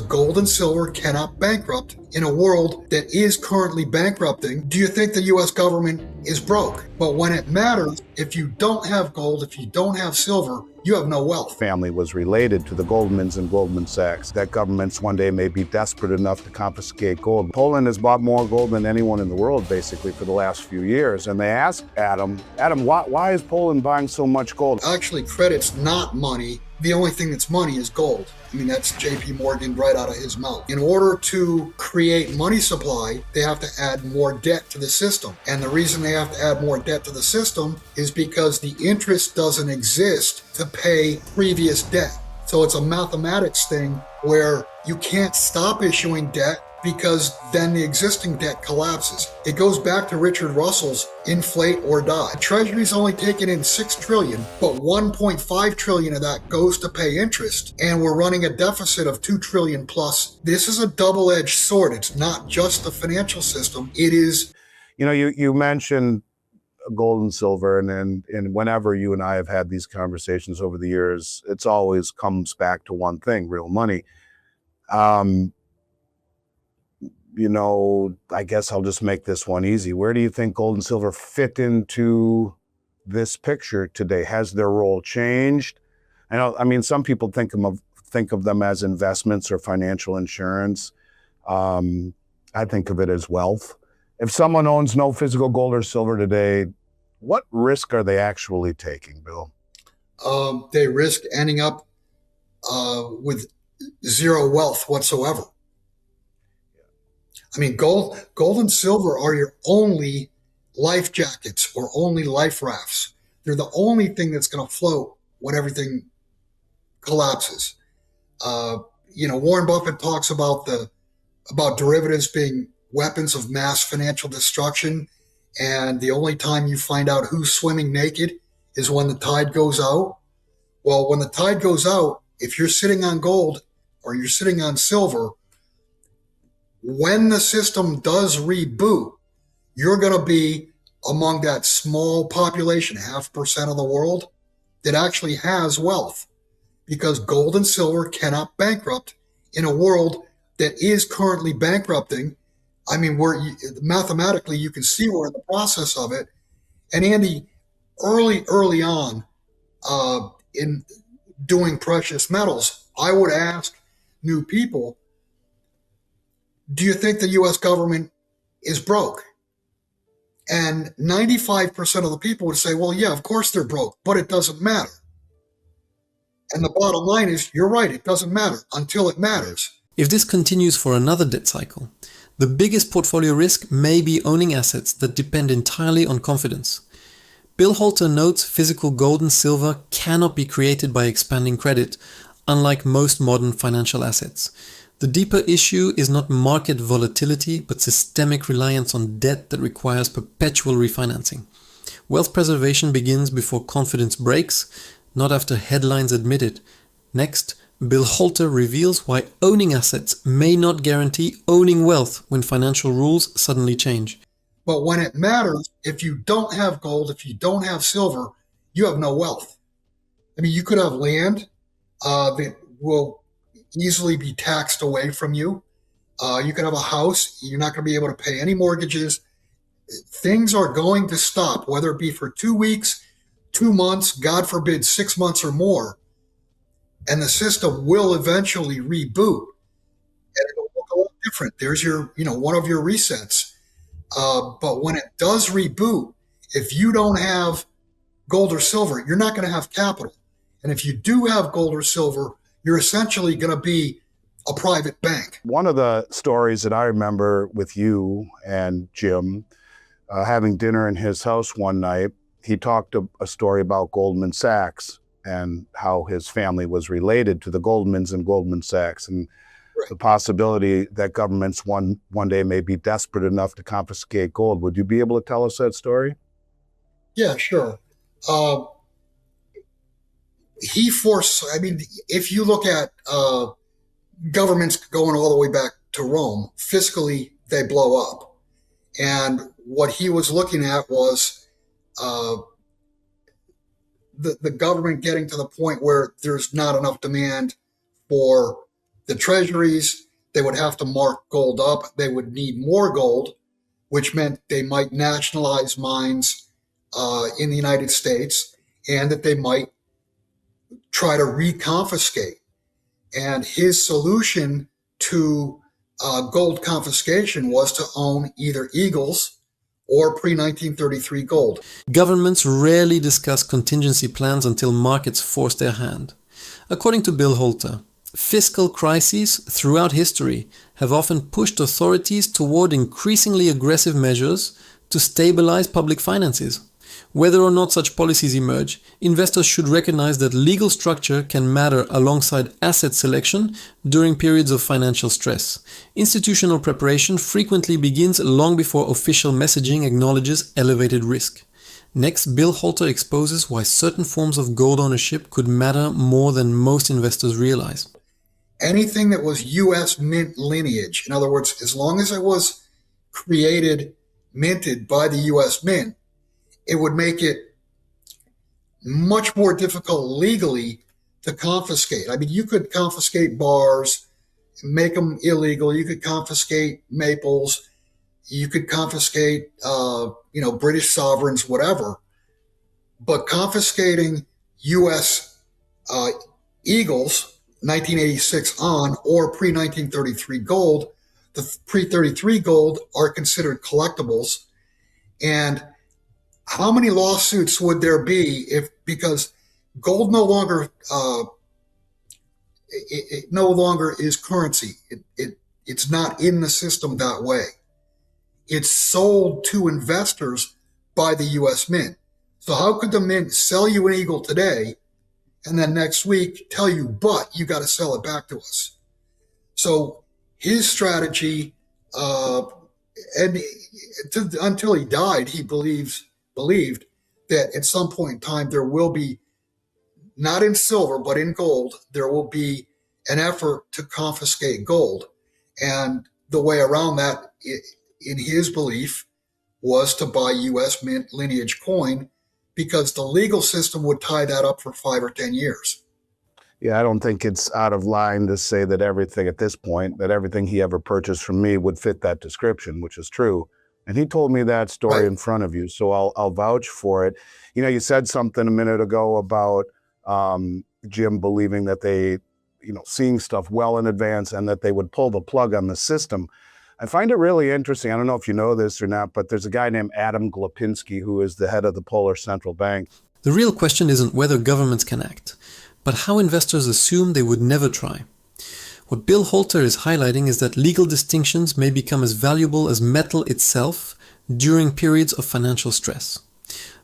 gold and silver cannot bankrupt in a world that is currently bankrupting. Do you think the U.S. government is broke? But when it matters, if you don't have gold, if you don't have silver, you have no wealth. Family was related to the Goldmans and Goldman Sachs, that governments one day may be desperate enough to confiscate gold. Poland has bought more gold than anyone in the world, basically, for the last few years. And they asked Adam, why is Poland buying so much gold? Actually, credit's not money. The only thing that's money is gold. I mean, that's JP Morgan right out of his mouth. In order to create money supply, they have to add more debt to the system. And the reason they have to add more debt to the system is because the interest doesn't exist to pay previous debt. So it's a mathematics thing where you can't stop issuing debt because then the existing debt collapses. It goes back to Richard Russell's inflate or die. Treasury's only taken in $6 trillion, but $1.5 trillion of that goes to pay interest. And we're running a deficit of $2 trillion plus. This is a double-edged sword. It's not just the financial system. It is. You know, you mentioned gold and silver, and whenever you and I have had these conversations over the years, it's always comes back to one thing: real money. You know, I guess I'll just make this one easy. Where do you think gold and silver fit into this picture today? Has their role changed? I mean, some people think of them as investments or financial insurance. I think of it as wealth. If someone owns no physical gold or silver today, what risk are they actually taking, Bill? They risk ending up with zero wealth whatsoever. I mean, gold and silver are your only life jackets or only life rafts. They're the only thing that's going to float when everything collapses. Warren Buffett talks about derivatives being weapons of mass financial destruction, and the only time you find out who's swimming naked is when the tide goes out. Well, when the tide goes out, if you're sitting on gold or you're sitting on silver, when the system does reboot, you're going to be among that small population, 0.5% of the world, that actually has wealth, because gold and silver cannot bankrupt in a world that is currently bankrupting. I mean, mathematically, you can see we're in the process of it. And Andy, early on in doing precious metals, I would ask new people, do you think the U.S. government is broke? And 95% of the people would say, well, yeah, of course they're broke, but it doesn't matter. And the bottom line is, you're right, it doesn't matter until it matters. If this continues for another debt cycle, the biggest portfolio risk may be owning assets that depend entirely on confidence. Bill Holter notes physical gold and silver cannot be created by expanding credit, unlike most modern financial assets. The deeper issue is not market volatility, but systemic reliance on debt that requires perpetual refinancing. Wealth preservation begins before confidence breaks, not after headlines admit it. Next, Bill Holter reveals why owning assets may not guarantee owning wealth when financial rules suddenly change. But when it matters, if you don't have gold, if you don't have silver, you have no wealth. I mean, you could have land that will easily be taxed away from you. You could have a house. You're not going to be able to pay any mortgages. Things are going to stop, whether it be for 2 weeks, 2 months, God forbid, 6 months or more. And the system will eventually reboot. And it'll look a lot different. There's one of your resets. But when it does reboot, if you don't have gold or silver, you're not going to have capital. And if you do have gold or silver, you're essentially going to be a private bank. One of the stories that I remember with you and Jim, having dinner in his house one night, he talked a story about Goldman Sachs and how his family was related to the Goldmans and Goldman Sachs, and the possibility that governments one day may be desperate enough to confiscate gold. Would you be able to tell us that story? Yeah, sure. If you look at governments going all the way back to Rome, fiscally, they blow up. And what he was looking at was the government getting to the point where there's not enough demand for the treasuries. They would have to mark gold up. They would need more gold, which meant they might nationalize mines in the United States, and that they might try to reconfiscate. And his solution to gold confiscation was to own either Eagles or pre-1933 gold. Governments rarely discuss contingency plans until markets force their hand. According to Bill Holter, fiscal crises throughout history have often pushed authorities toward increasingly aggressive measures to stabilize public finances. Whether or not such policies emerge, investors should recognize that legal structure can matter alongside asset selection during periods of financial stress. Institutional preparation frequently begins long before official messaging acknowledges elevated risk. Next, Bill Holter exposes why certain forms of gold ownership could matter more than most investors realize. Anything that was U.S. mint lineage, in other words, as long as it was minted by the U.S. Mint, it would make it much more difficult legally to confiscate. I mean, you could confiscate bars, make them illegal. You could confiscate maples. You could confiscate, British sovereigns, whatever. But confiscating U.S. Eagles, 1986 on, or pre-1933 gold, the pre-33 gold are considered collectibles. And how many lawsuits would there be because gold no longer it no longer is currency. It's not in the system that way. It's sold to investors by the U.S. Mint. So how could the Mint sell you an Eagle today and then next week tell you, but you got to sell it back to us? So his strategy, until he died, he believed that at some point in time there will be, not in silver, but in gold, there will be an effort to confiscate gold. And the way around that, in his belief, was to buy U.S. Mint lineage coin, because the legal system would tie that up for 5 or 10 years. Yeah, I don't think it's out of line to say that everything at this point, that everything he ever purchased from me would fit that description, which is true. And he told me that story in front of you, so I'll vouch for it. You know, you said something a minute ago about Jim believing that they, seeing stuff well in advance and that they would pull the plug on the system. I find it really interesting. I don't know if you know this or not, but there's a guy named Adam Glapinski who is the head of the Polish Central Bank. The real question isn't whether governments can act, but how investors assume they would never try. What Bill Holter is highlighting is that legal distinctions may become as valuable as metal itself during periods of financial stress.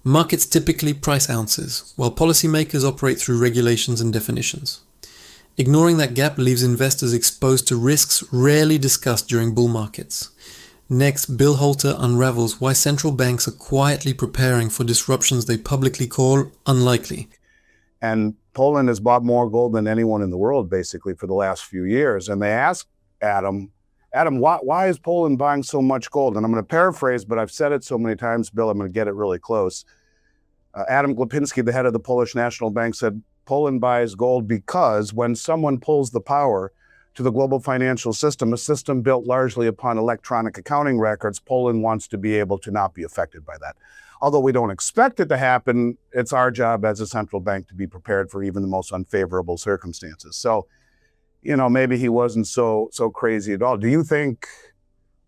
Markets typically price ounces, while policymakers operate through regulations and definitions. Ignoring that gap leaves investors exposed to risks rarely discussed during bull markets. Next, Bill Holter unravels why central banks are quietly preparing for disruptions they publicly call unlikely. And Poland has bought more gold than anyone in the world, basically, for the last few years. And they asked Adam, why is Poland buying so much gold? And I'm going to paraphrase, but I've said it so many times, Bill, I'm going to get it really close. Adam Glapinski, the head of the Polish National Bank, said Poland buys gold because when someone pulls the power to the global financial system, a system built largely upon electronic accounting records, Poland wants to be able to not be affected by that. Although we don't expect it to happen, it's our job as a central bank to be prepared for even the most unfavorable circumstances. So, maybe he wasn't so crazy at all. Do you think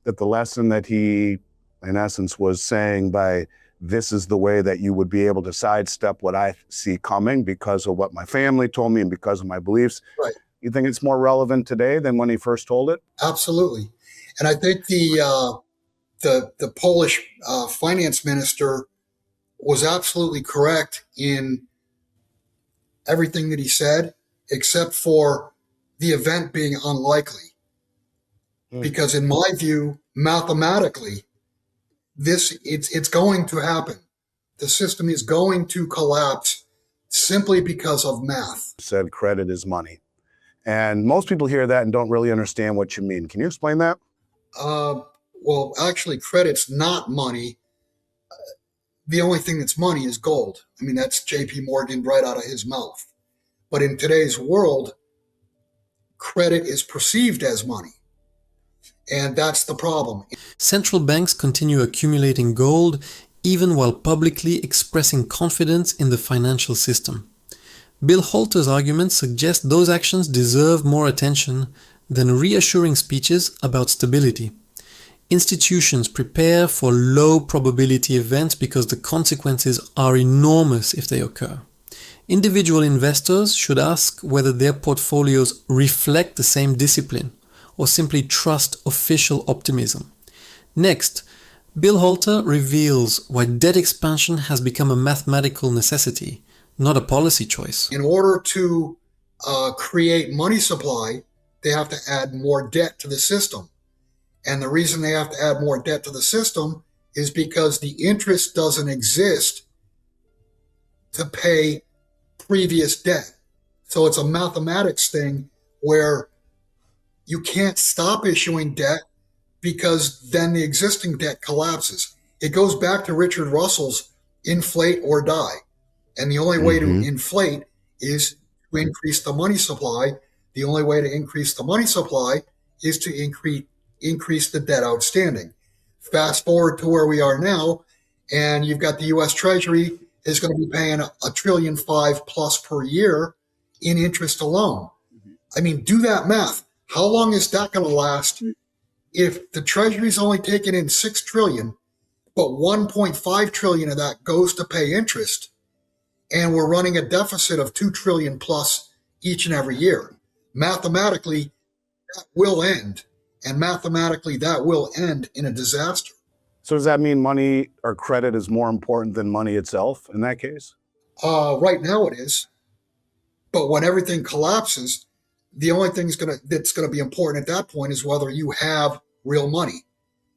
that the lesson that he, in essence, was saying by this is the way that you would be able to sidestep what I see coming because of what my family told me and because of my beliefs, right? You think it's more relevant today than when he first told it? Absolutely. And I think the Polish finance minister was absolutely correct in everything that he said, except for the event being unlikely. Because in my view, mathematically, it's going to happen. The system is going to collapse simply because of math. Said credit is money. And most people hear that and don't really understand what you mean. Can you explain that? Well, actually, credit's not money. The only thing that's money is gold. I mean, that's J.P. Morgan right out of his mouth. But in today's world, credit is perceived as money. And that's the problem. Central banks continue accumulating gold even while publicly expressing confidence in the financial system. Bill Holter's arguments suggest those actions deserve more attention than reassuring speeches about stability. Institutions prepare for low probability events because the consequences are enormous if they occur. Individual investors should ask whether their portfolios reflect the same discipline or simply trust official optimism. Next, Bill Holter reveals why debt expansion has become a mathematical necessity, not a policy choice. In order to create money supply, they have to add more debt to the system. And the reason they have to add more debt to the system is because the interest doesn't exist to pay previous debt. So it's a mathematics thing where you can't stop issuing debt because then the existing debt collapses. It goes back to Richard Russell's inflate or die. And the only way to inflate is to increase the money supply. The only way to increase the money supply is to increase the debt outstanding. Fast forward to where we are now, and you've got the U.S. Treasury is going to be paying $1.5 trillion plus per year in interest alone. I mean, do that math. How long is that going to last if the Treasury's only taking in $6 trillion, but $1.5 trillion of that goes to pay interest, and we're running a deficit of $2 trillion plus each and every year? Mathematically, that will end. And mathematically, that will end in a disaster. So does that mean money or credit is more important than money itself in that case? Right now it is. But when everything collapses, the only thing that's going to be important at that point is whether you have real money.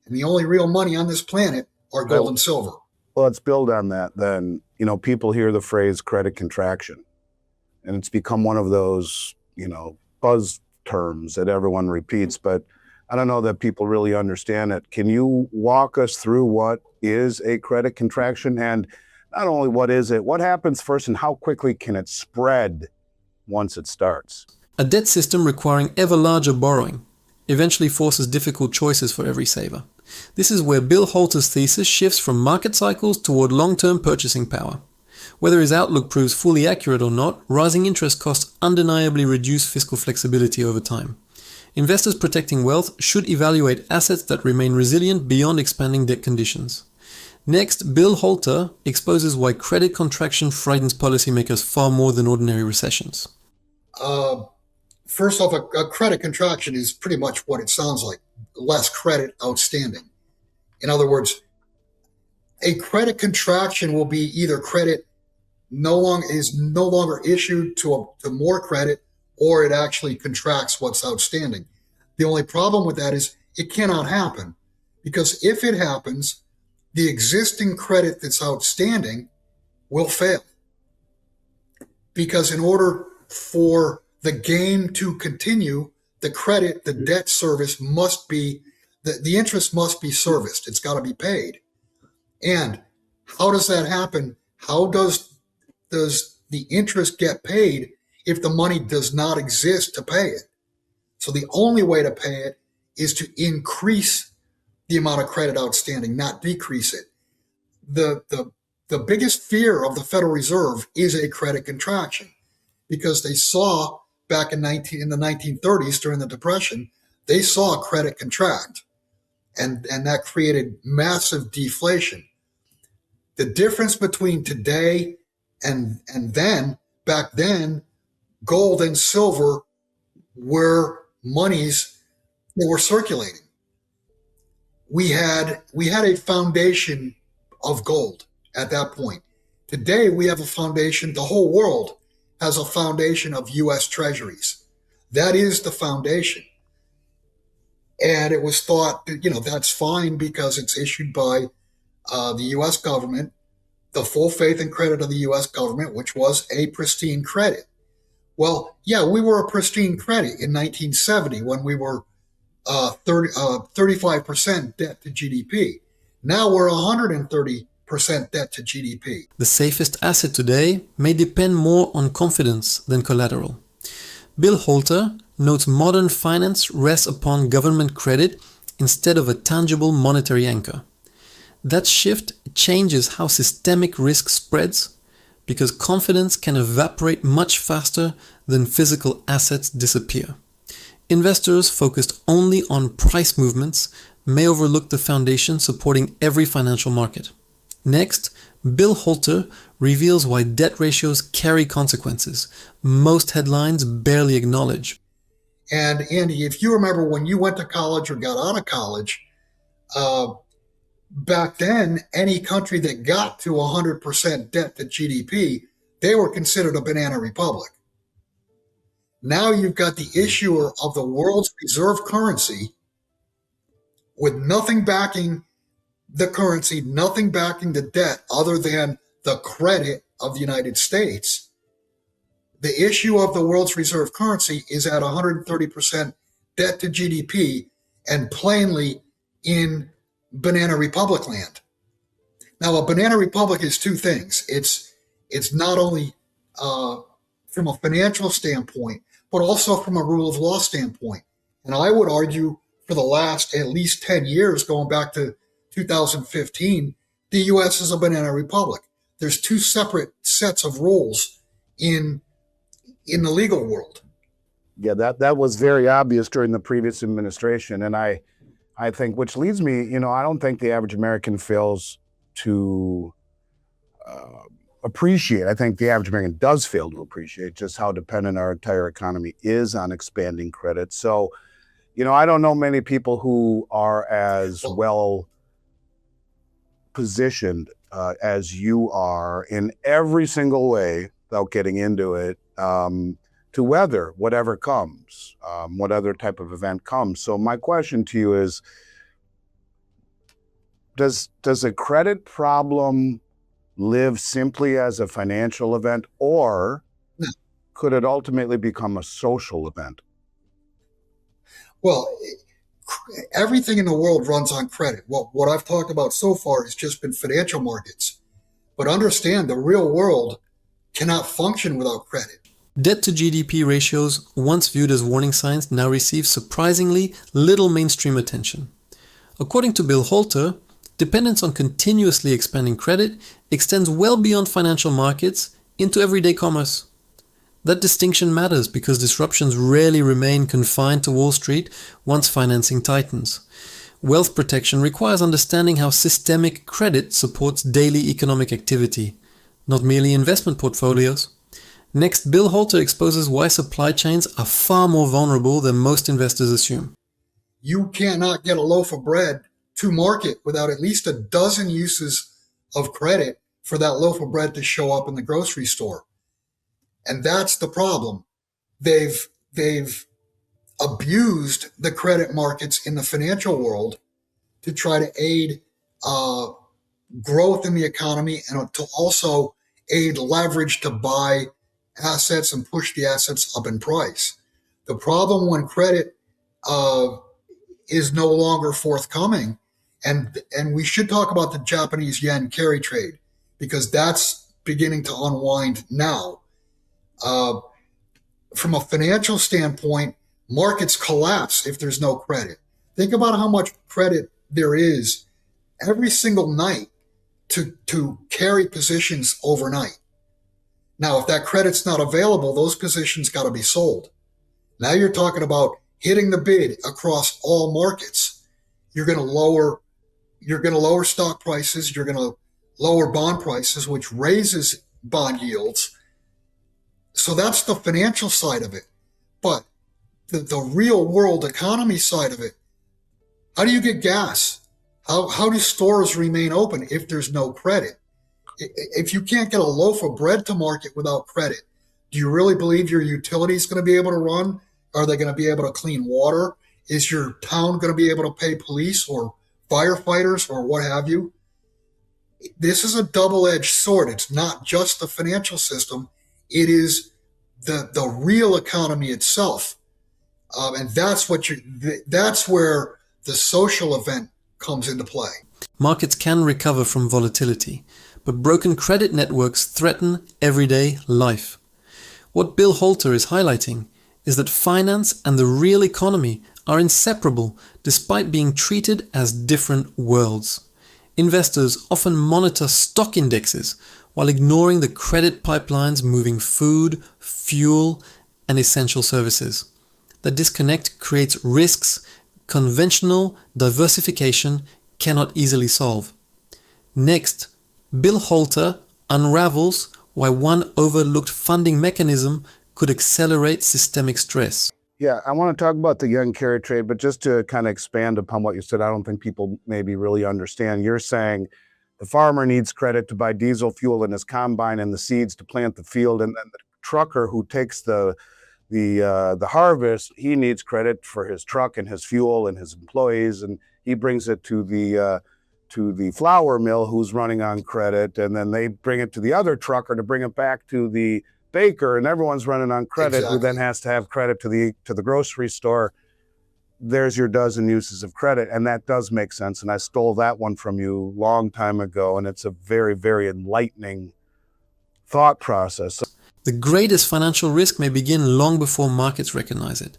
And the only real money on this planet are gold and silver. Well, let's build on that then. You know, people hear the phrase credit contraction, and it's become one of those, buzz terms that everyone repeats, but I don't know that people really understand it. Can you walk us through what is a credit contraction, and not only what is it, what happens first, and how quickly can it spread once it starts? A debt system requiring ever larger borrowing eventually forces difficult choices for every saver. This is where Bill Holter's thesis shifts from market cycles toward long-term purchasing power. Whether his outlook proves fully accurate or not, rising interest costs undeniably reduce fiscal flexibility over time. Investors protecting wealth should evaluate assets that remain resilient beyond expanding debt conditions. Next, Bill Holter exposes why credit contraction frightens policymakers far more than ordinary recessions. First off, a credit contraction is pretty much what it sounds like, less credit outstanding. In other words, a credit contraction will be either credit is no longer issued to more credit, or it actually contracts what's outstanding. The only problem with that is it cannot happen, because if it happens, the existing credit that's outstanding will fail. Because in order for the game to continue, the debt service must be, the interest must be serviced. It's got to be paid. And how does that happen? How does the interest get paid if the money does not exist to pay it? So the only way to pay it is to increase the amount of credit outstanding, not decrease it. The biggest fear of the Federal Reserve is a credit contraction, because they saw back in the 1930s during the Depression, they saw credit contract, and that created massive deflation. The difference between today and then, back then, gold and silver were monies that were circulating. We had a foundation of gold at that point. Today we have a foundation, the whole world has a foundation of U.S. treasuries. That is the foundation. And it was thought that, that's fine because it's issued by the U.S. government, the full faith and credit of the U.S. government, which was a pristine credit. Well, yeah, we were a pristine credit in 1970 when we were 35% debt to GDP. Now we're 130% debt to GDP. The safest asset today may depend more on confidence than collateral. Bill Holter notes modern finance rests upon government credit instead of a tangible monetary anchor. That shift changes how systemic risk spreads because confidence can evaporate much faster than physical assets disappear. Investors focused only on price movements may overlook the foundation supporting every financial market. Next, Bill Holter reveals why debt ratios carry consequences most headlines barely acknowledge. And Andy, if you remember when you went to college or got out of college, back then, any country that got to 100% debt to GDP, they were considered a banana republic. Now you've got the issuer of the world's reserve currency with nothing backing the currency, nothing backing the debt other than the credit of the United States. The issue of the world's reserve currency is at 130% debt to GDP and plainly in banana republic land. Now, a banana republic is two things. It's not only from a financial standpoint, but also from a rule of law standpoint. And I would argue for the last at least 10 years, going back to 2015, the U.S. is a banana republic. There's two separate sets of rules in the legal world. Yeah, that was very obvious during the previous administration. And I think, which leads me, I don't think the average American fails to appreciate. I think the average American does fail to appreciate just how dependent our entire economy is on expanding credit. So, I don't know many people who are as well positioned as you are in every single way, without getting into it, to weather whatever comes, what other type of event comes. So my question to you is, does a credit problem live simply as a financial event, or could it ultimately become a social event? Well, everything in the world runs on credit. What I've talked about so far has just been financial markets. But understand, the real world cannot function without credit. Debt to GDP ratios, once viewed as warning signs, now receive surprisingly little mainstream attention. According to Bill Holter, dependence on continuously expanding credit extends well beyond financial markets into everyday commerce. That distinction matters because disruptions rarely remain confined to Wall Street once financing tightens. Wealth protection requires understanding how systemic credit supports daily economic activity, not merely investment portfolios. Next, Bill Holter exposes why supply chains are far more vulnerable than most investors assume. You cannot get a loaf of bread to market without at least a dozen uses of credit for that loaf of bread to show up in the grocery store. And that's the problem. They've abused the credit markets in the financial world to try to aid growth in the economy and to also aid leverage to buy assets and push the assets up in price. The problem when credit is no longer forthcoming, and we should talk about the Japanese yen carry trade, because that's beginning to unwind now. From a financial standpoint, markets collapse if there's no credit. Think about how much credit there is every single night to carry positions overnight. Now, if that credit's not available, those positions got to be sold. Now you're talking about hitting the bid across all markets. You're going to lower stock prices. You're going to lower bond prices, which raises bond yields. So that's the financial side of it. But the real world economy side of it, how do you get gas? How do stores remain open if there's no credit? If you can't get a loaf of bread to market without credit, do you really believe your utility is going to be able to run? Are they going to be able to clean water? Is your town going to be able to pay police or firefighters or what have you? This is a double-edged sword. It's not just the financial system. It is the real economy itself. And that's where the social event comes into play. Markets can recover from volatility, but broken credit networks threaten everyday life. What Bill Holter is highlighting is that finance and the real economy are inseparable despite being treated as different worlds. Investors often monitor stock indexes while ignoring the credit pipelines moving food, fuel, and essential services. The disconnect creates risks conventional diversification cannot easily solve. Next, Bill Holter unravels why one overlooked funding mechanism could accelerate systemic stress. Yeah, I want to talk about the young carry trade, but just to kind of expand upon what you said, I don't think people maybe really understand. You're saying the farmer needs credit to buy diesel fuel in his combine and the seeds to plant the field, and then the trucker who takes the harvest, he needs credit for his truck and his fuel and his employees, and he brings it to the flour mill who's running on credit, and then they bring it to the other trucker to bring it back to the baker, and everyone's running on credit. Exactly. Who then has to have credit to the grocery store. There's your dozen uses of credit, and that does make sense. And I stole that one from you a long time ago, and it's a very, very enlightening thought process. The greatest financial risk may begin long before markets recognize it.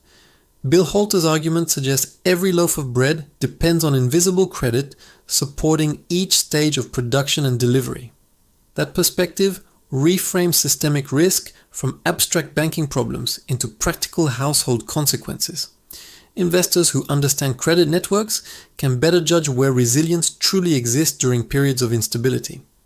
Bill Holter's argument suggests every loaf of bread depends on invisible credit supporting each stage of production and delivery. That perspective reframes systemic risk from abstract banking problems into practical household consequences. Investors who understand credit networks can better judge where resilience truly exists during periods of instability.